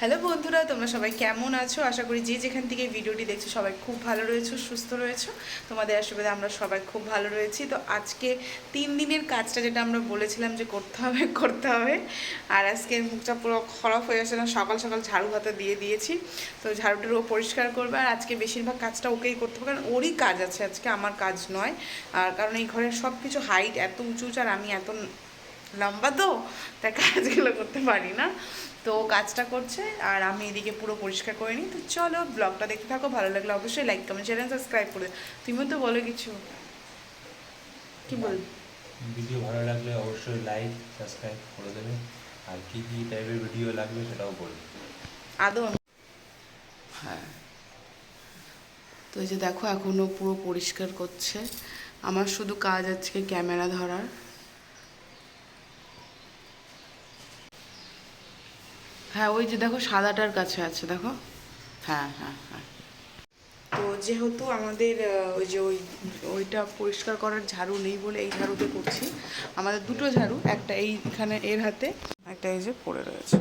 Hello বন্ধুরা, তোমরা সবাই কেমন আছো? আশা করি যে যেখান থেকে ভিডিওটি দেখছো সবাই খুব ভালো রয়েছো, সুস্থ রয়েছো। তোমাদের আশীর্বাদে আমরা সবাই খুব ভালো রয়েছি। তো আজকে 3 দিনের কাজটা যেটা আমরা বলেছিলাম যে করতে হবে। আর আজকে মুখটা পুরো খারাপ হয়ে গেছে না, সকাল সকাল ঝাড়ু হাতে দিয়ে দিয়েছি। তো ঝাড়ুটার ও পরিষ্কার করবে, আর আজকে বেশিরভাগ কাজটা ওকেই করতে হবে, কারণ ওরই কাজ আছে আজকে, আমার কাজ নয়। আর কারণ এই ঘরের সব কিছু হাইট এত উঁচু উঁচু, আর আমি এত লম্বা, তো তাই কাজগুলো করতে পারি না। তো কাজটা করছে আর আমি এদিকে পুরো পরিষ্কার করে নিই। তো চলো ব্লগটা দেখতে থাকো, ভালো লাগলে অবশ্যই লাইক কমেন্ট শেয়ার সাবস্ক্রাইব করে। তুমিও তো বলো কিছু, কি বল? ভিডিও ভালো লাগলে অবশ্যই লাইক সাবস্ক্রাইব করে দেবে, আর কী কী টাইপের ভিডিও লাগবে সেটাও বলবে। আদৌ হ্যাঁ। তো এই যে দেখো এখনও পুরো পরিষ্কার করছে। আমার শুধু কাজ আজকে ক্যামেরা ধরার। হ্যাঁ, ওই যে দেখো সাদাটার কাছে আছে, দেখো। হ্যাঁ হ্যাঁ হ্যাঁ। তো যেহেতু আমাদের ওই যে ওইটা পরিষ্কার করার ঝাড়ু নেই বলে এই ঝাড়ুতে করছি। আমাদের দুটো ঝাড়ু, একটা এইখানে এর হাতে, একটা এই যে পড়ে রয়েছে।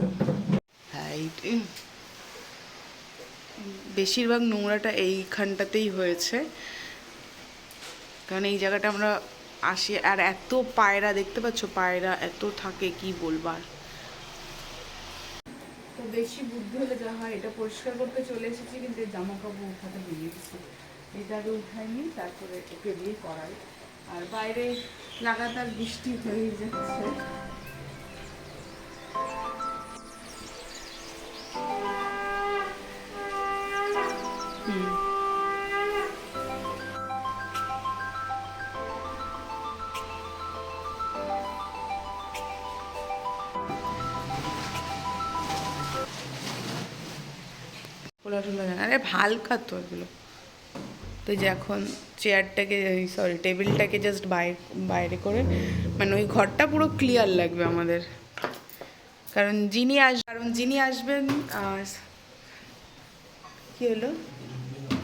হ্যাঁ, এই বেশিরভাগ নোংরাটা এইখানটাতেই হয়েছে, কারণ এই জায়গাটা আমরা আসি। আর এত পায়রা, দেখতে পাচ্ছ পায়রা এত থাকে, কি বলবার। তো বেশি বুদ্ধি হলে যা হয়, এটা পরিষ্কার করতে চলে এসেছি, কিন্তু জামা কাপড় উঠাতে বেরিয়েছি। এটা আগে উঠাইনি, তারপরে ওকে দিয়ে করাই। আর বাইরে লাগাতার বৃষ্টি হয়ে যাচ্ছে। হুম, খোলা টোলা যায় না। আরে হালকা তো এগুলো। তো যে এখন চেয়ারটাকে, সরি টেবিলটাকে জাস্ট বাইরে করে, মানে ওই ঘরটা পুরো ক্লিয়ার লাগবে আমাদের। কারণ যিনি আসবেন, কি হলো?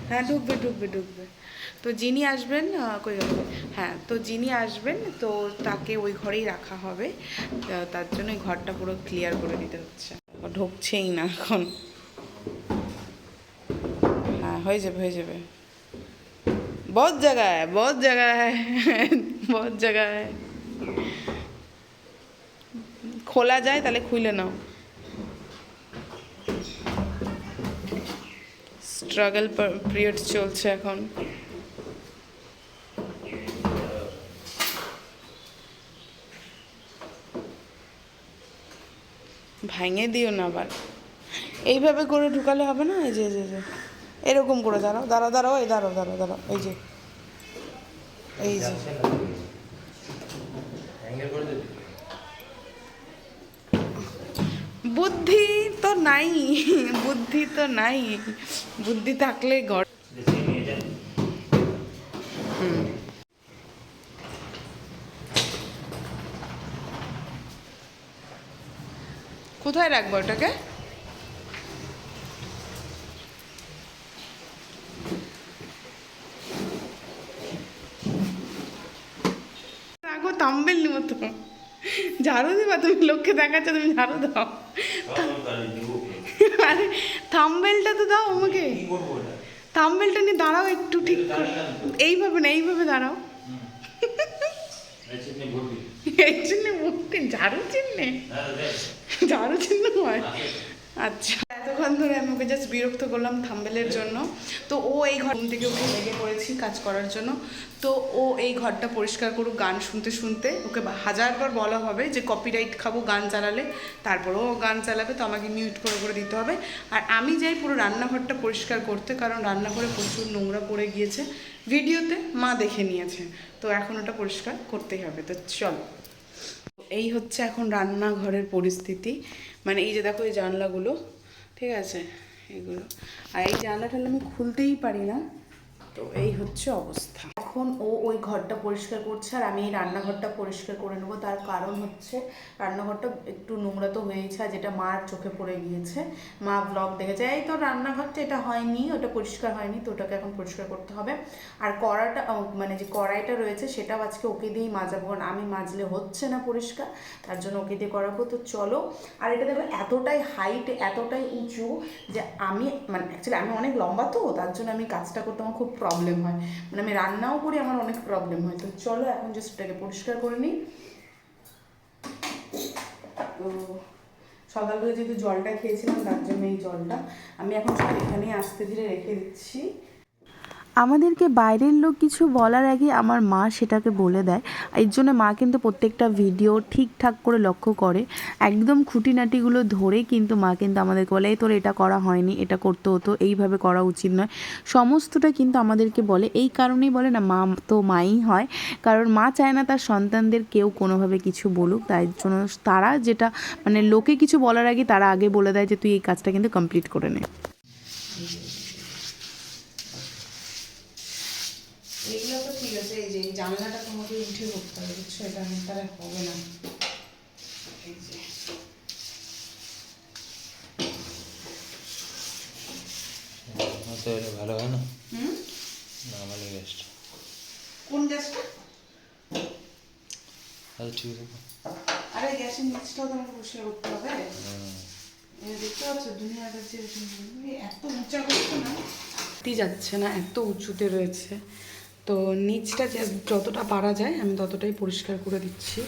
হ্যাঁ, ঢুকবে ঢুকবে ঢুকবে। তো যিনি আসবেন, কই গেল? হ্যাঁ, তো যিনি আসবেন তো তাকে ওই ঘরেই রাখা হবে। তার জন্য ওই ঘরটা পুরো ক্লিয়ার করে দিতে হচ্ছে। ঢুকছেই না এখন। হ্যাঁ, হয়ে যাবে হয়ে যাবে। বহুত জায়গায় বহুত জায়গায় বহুত জায়গায় খোলা যায়, তাহলে খুলে নাও। স্ট্রাগল পিরিয়ড চলছে এখন। ভাঙে দিও না আবার। এইভাবে করে ঢুকালে হবে না। এই যে এই যে এই যে এরকম করে দাঁড়াও দাঁড়াও দাঁড়াও, এই দাঁড়াও দাঁড়াও দাঁড়াও, এই যে এই যে বুদ্ধি তো নাই, বুদ্ধি তো নাই। বুদ্ধি থাকলে ঘর। হুম, কোথায় রাখবো ওটাকে? রাখো, থাম্বেল নিব তো। ঝাড়ু দিবা তুমি? লোককে দেখাচ্ছ তুমি ঝাড়ু দাও। আরে থাম্বেলটা তো দাও আমাকে। থাম্বেলটা নিয়ে দাঁড়াও একটু, ঠিক করে। এইভাবে না, এইভাবে দাঁড়াও। এই জন্য মুক্তি ঝাড়ু চিহ্নে, ঝাড়ু চিহ্ন হয়। আচ্ছা, এতক্ষণ ধরে আমি ওকে জাস্ট বিরক্ত করলাম থাম্বেলের জন্য। তো ও এই ঘর থেকে ওকে লেগে পড়েছি কাজ করার জন্য। তো ও এই ঘরটা পরিষ্কার করুক গান শুনতে শুনতে। ওকে হাজারবার বলা হবে যে কপিরাইট খাবো গান চালালে, তারপরেও ও গান চালাবে, তো আমাকে মিউট করে করে দিতে হবে। আর আমি যাই পুরো রান্নাঘরটা পরিষ্কার করতে, কারণ রান্নাঘরে প্রচুর নোংরা পড়ে গিয়েছে। ভিডিওতে মা দেখে নিয়েছে, তো এখন ওটা পরিষ্কার করতেই হবে। তো চলো, এই হচ্ছে এখন রান্নাঘরের পরিস্থিতি। মানে এই যে দেখো এই জানলাগুলো, ঠিক আছে, এগুলো। আর এই জানলা টানলা আমি খুলতেই পারি না। তো এই হচ্ছে অবস্থা। দেখো এখন ও ওই ঘরটা পরিষ্কার করছে আর আমি এই রান্নাঘরটা পরিষ্কার করে নেবো। তার কারণ হচ্ছে রান্নাঘরটা একটু নোংরা তো হয়েছে, আর যেটা মার চোখে পড়ে গিয়েছে। মা ব্লগ দেখেছে, এই তো রান্নাঘরটা এটা হয়নি, ওটা পরিষ্কার হয়নি, তো ওটাকে এখন পরিষ্কার করতে হবে। আর কড়াটা মানে যে কড়াইটা রয়েছে সেটাও আজকে ওকে দিয়েই মাজাবো, কারণ আমি মাজলে হচ্ছে না পরিষ্কার, তার জন্য ওকে দিয়ে করাবো। তো চলো। আর এটা দেখো এতটাই হাইট, এতটাই উঁচু যে আমি মানে অ্যাকচুয়ালি আমি অনেক লম্বা, তো তার জন্য আমি কাজটা করতে আমার খুব প্রবলেম হয়, মানে আমি রান্নাও করি আমার অনেক প্রবলেম হয়। তো চলো এখন জাস্ট এটাকে পরিষ্কার করে নিই। তো সকালবেলা যেহেতু জলটা খেয়েছিলাম তার জন্য এই জলটা আমি এখন সব এখানেই আস্তে ধীরে রেখে দিচ্ছি। আমাদেরকে বাইরের লোক কিছু বলার আগে আমার মা সেটাকে বলে দেয়। এর জন্য মা কিন্তু প্রত্যেকটা ভিডিও ঠিকঠাক করে লক্ষ্য করে, একদম খুঁটিনাটিগুলো ধরে কিন্তু মা কিন্তু আমাদেরকে বলে, এই তোর এটা করা হয়নি, এটা করতে হতো, এইভাবে করা উচিত নয়, সমস্তটা কিন্তু আমাদেরকে বলে। এই কারণেই বলে না, মা তো মাই হয়, কারণ মা চায় না তার সন্তানদের কেউ কোনোভাবে কিছু বলুক। তাই জন্য তারা যেটা মানে লোকে কিছু বলার আগে তারা আগে বলে দেয় যে তুই এই কাজটা কিন্তু কমপ্লিট করে নে। এইগুলো তো ঠিক আছে, এই যে এই জানলাটা তোমাকে উঠে করতে হবে, বুঝছো, এটা আমার দ্বারা হবে না। এই যে ভালো হয় না হুম, নর্মালি গ্যাসটা। কোন গ্যাসটা? আচ্ছা ঠিক আছে। আরে গ্যাসের নিচটাও তো আমাকে পরিষ্কার করতে হবে। দেখতে পাচ্ছ দুনিয়াটা যে এত উঁচা করছে না, যাচ্ছে না, এত উঁচুতে রয়েছে। তো নিচটা যতটা পারা যায় আমি ততটাই পরিষ্কার করে দিচ্ছি।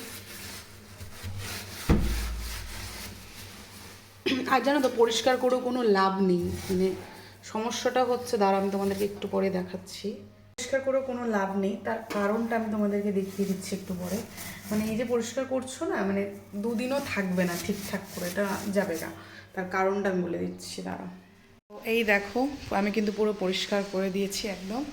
আর জানো তো পরিষ্কার করেও কোনো লাভ নেই, মানে সমস্যাটা হচ্ছে, দাঁড়া আমি তোমাদেরকে একটু পরে দেখাচ্ছি। পরিষ্কার করেও কোনো লাভ নেই, তার কারণটা আমি তোমাদেরকে দেখিয়ে দিচ্ছি একটু পরে। মানে এই যে পরিষ্কার করছো না, মানে দুদিনও থাকবে না ঠিকঠাক করে, এটা যাবে না। তার কারণটা আমি বলে দিচ্ছি, দাঁড়া। তো এই দেখো আমি কিন্তু পুরো পরিষ্কার করে দিয়েছি, একদম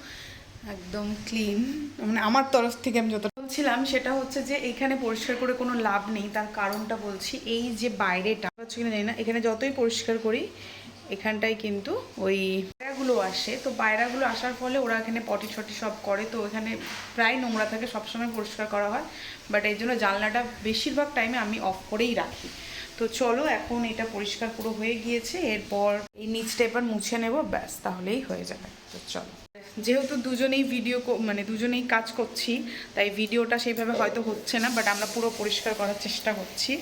একদম ক্লিন, মানে আমার তরফ থেকে আমি যতটা বলছিলাম সেটা হচ্ছে যে এখানে পরিষ্কার করে কোনো লাভ নেই। তার কারণটা বলছি, এই যে বাইরেটা হচ্ছে কিনা জানি না, এখানে যতই পরিষ্কার করি এখানটায় কিন্তু ওই পায়রাগুলো আসে। তো পায়রাগুলো আসার ফলে ওরা এখানে পটি ছটি সব করে, তো এখানে প্রায় নোংরা থাকে, সবসময় পরিষ্কার করা হয়, বাট এই জন্য জানলাটা বেশিরভাগ টাইমে আমি অফ করেই রাখি। তো চলো এখন এটা পরিষ্কার পুরো হয়ে গিয়েছে, এরপর এই নিচটা এবার মুছে নেব, ব্যাস তাহলেই হয়ে যাবে। তো চলো, যেহেতু দুজনেই মানে দুজনেই কাজ করছি, তাই ভিডিওটা সেইভাবে হয়তো হচ্ছে না, বাট আমরা পুরো পরিষ্কার করার চেষ্টা করছি।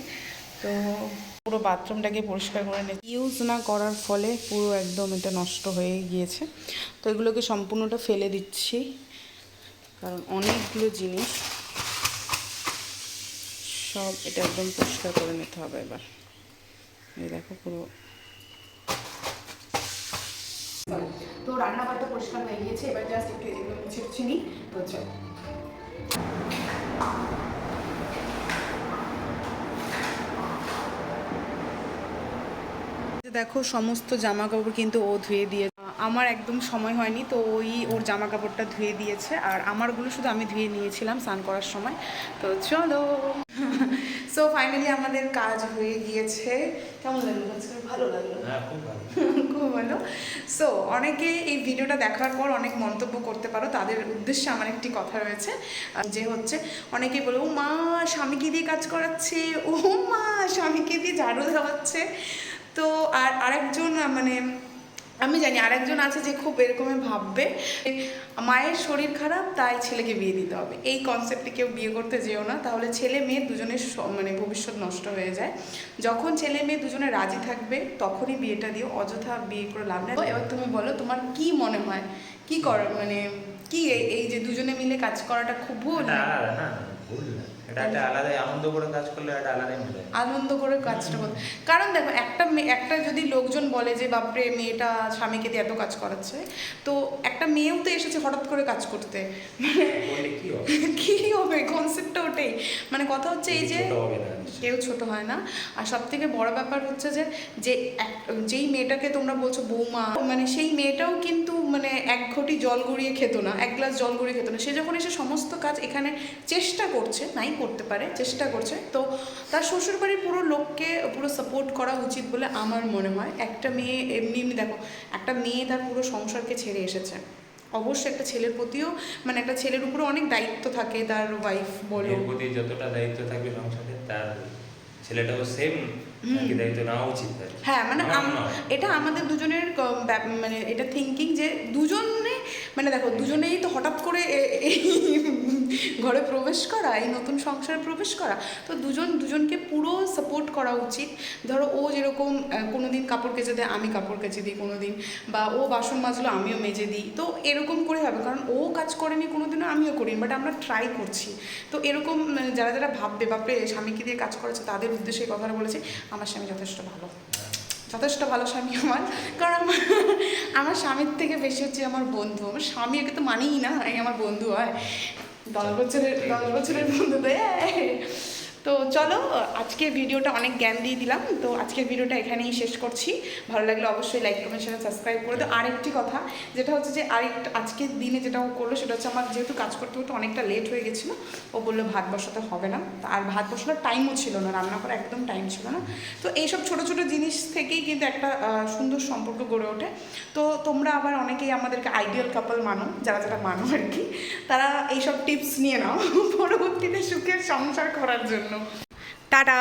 তো পুরো বাথরুমটাকে পরিষ্কার করে ইউজ না করার ফলে পুরো একদম এটা নষ্ট হয়ে গিয়েছে। তো এগুলোকে সম্পূর্ণটা ফেলে দিচ্ছি, কারণ অনেকগুলো জিনিস সব এটা একদম পরিষ্কার করে নিতে হবে এবার। এই দেখো পুরো। তো রান্নাঘরটা পরিষ্কার হয়ে গিয়েছে, এবার জাস্ট একটু এগুলো মুছে নিই। তো চলো, দেখো সমস্ত জামা কাপড় কিন্তু ও ধুয়ে দিয়ে, আমার একদম সময় হয়নি, তো ওর জামা কাপড়টা ধুয়ে দিয়েছে, আর আমারগুলো শুধু আমি ধুয়ে নিয়েছিলাম স্নান করার সময়। তো চলো, সো ফাইনালি আমাদের কাজ হয়ে গিয়েছে। কেমন লাগলো আজকে? ভালো লাগলো? হ্যাঁ খুব ভালো। খুব ভালো। সো অনেকে এই ভিডিওটা দেখার পর অনেক মন্তব্য করতে পারো, তাদের উদ্দেশ্যে আমার একটি কথা রয়েছে, যে হচ্ছে অনেকেই বলে, ও মা স্বামীকে দিয়ে কাজ করাচ্ছে, ও মা স্বামীকে দিয়ে ঝাড়ু দেওয়াচ্ছে। তো আর আরেকজন মানে আমি জানি আরেকজন আছে যে খুব এরকমই ভাববে, মায়ের শরীর খারাপ তাই ছেলেকে বিয়ে দিতে হবে। এই কনসেপ্টে কেউ বিয়ে করতে যেও না, তাহলে ছেলে মেয়ে দুজনের মানে ভবিষ্যৎ নষ্ট হয়ে যায়। যখন ছেলে মেয়ে দুজনে রাজি থাকবে তখনই বিয়েটা দিও, অযথা বিয়ে করে লাভ নেই। এবার তুমি বলো তোমার কি মনে হয়, কি মানে কি এই যে দুজনে মিলে কাজ করাটা খুব ভুল? না ভুল না, এটা একটা আলাদাই আনন্দ করে কাজ করলে একটা আলাদাই মজা, আনন্দ করে কাজটা করতে। কারণ দেখো একটা যদি লোকজন বলে যে বাপরে মেয়েটা স্বামীকে দিয়ে এত কাজ করাচ্ছে, তো একটা মেয়েও তো এসেছে হঠাৎ করে কাজ করতে, বললে কি হবে? কনসেপ্টটা ওটাই, মানে কথা হচ্ছে এই যে হবে না, কেউ ছোট হয় না। আর সব থেকে বড় ব্যাপার হচ্ছে যে যেই মেয়েটাকে তোমরা বলছো বৌমা, মানে সেই মেয়েটাও কিন্তু মানে এক ঘটি জল গড়িয়ে খেতো না, এক গ্লাস জল গড়িয়ে খেতো না। সে যখন এসে সমস্ত কাজ এখানে চেষ্টা করছে, নাই করতে পারে, চেষ্টা করছে, তো তার শ্বশুরবাড়ির পুরো লোককে পুরো সাপোর্ট করা উচিত বলে আমার মনে হয়। একটা মেয়ে এমনি দেখো, একটা মেয়ে তার পুরো সংসারকে ছেড়ে এসেছে, অবশ্যই একটা ছেলের প্রতিও মানে একটা ছেলের উপরে অনেক দায়িত্ব থাকে, তার ওয়াইফ বলো। এর প্রতি যতটা দায়িত্ব থাকবে সংসারে, তার ছেলেটাও সেম দায়িত্ব নেওয়া উচিত আর কি। হ্যাঁ মানে আমার মনে হয়। এটা আমাদের দুজনের মানে এটা থিঙ্কিং যে দুজনে মানে দেখো দুজনেই তো হঠাৎ করে এই ঘরে প্রবেশ করা, এই নতুন সংসারে প্রবেশ করা, তো দুজনকে পুরো সাপোর্ট করা উচিত। ধরো ও যেরকম কোনো দিন কাপড় কেচে দেয়, আমি কাপড় কেচে দিই কোনো দিন, বা ও বাসন মাজলো আমিও মেজে দিই, তো এরকম করে হবে, কারণ ও কাজ করেনি কোনো দিনও, আমিও করিনি, বাট আমরা ট্রাই করছি। তো এরকম যারা যারা ভাববে বাপরে স্বামীকে দিয়ে কাজ করেছে, তাদের উদ্দেশ্যে এই কথাটা বলেছি। আমার স্বামী যথেষ্ট ভালো, যথেষ্ট ভালো স্বামী আমার, কারণ আমার স্বামীর থেকে বেশি হচ্ছে আমার বন্ধু। আমার স্বামী একে তো মানেই না, এই আমার বন্ধু হয়, 10 বছরের বন্ধু তো। তো চলো, আজকের ভিডিওটা অনেক জ্ঞান দিয়ে দিলাম, তো আজকের ভিডিওটা এখানেই শেষ করছি। ভালো লাগলে অবশ্যই লাইক কমেন্ট শেয়ার সাবস্ক্রাইব করে দাও। আরেকটি কথা যেটা হচ্ছে যে আজকের দিনে যেটা ও করলো সেটা হচ্ছে, আমার যেহেতু কাজ করতে করতে অনেকটা লেট হয়ে গেছিলো, ও বললো ভাত বসাতে হবে না, আর ভাত বসানোর টাইমও ছিল না, রান্না করা একদম টাইম ছিল না। তো এইসব ছোটো ছোটো জিনিস থেকেই কিন্তু একটা সুন্দর সম্পর্ক গড়ে ওঠে। তো তোমরা আবার অনেকেই আমাদেরকে আইডিয়াল কাপল মানো, যারা যারা মানো আর কি, তারা এইসব টিপস নিয়ে নাও পরবর্তীতে সুখের সংসার করার জন্য। টাটা।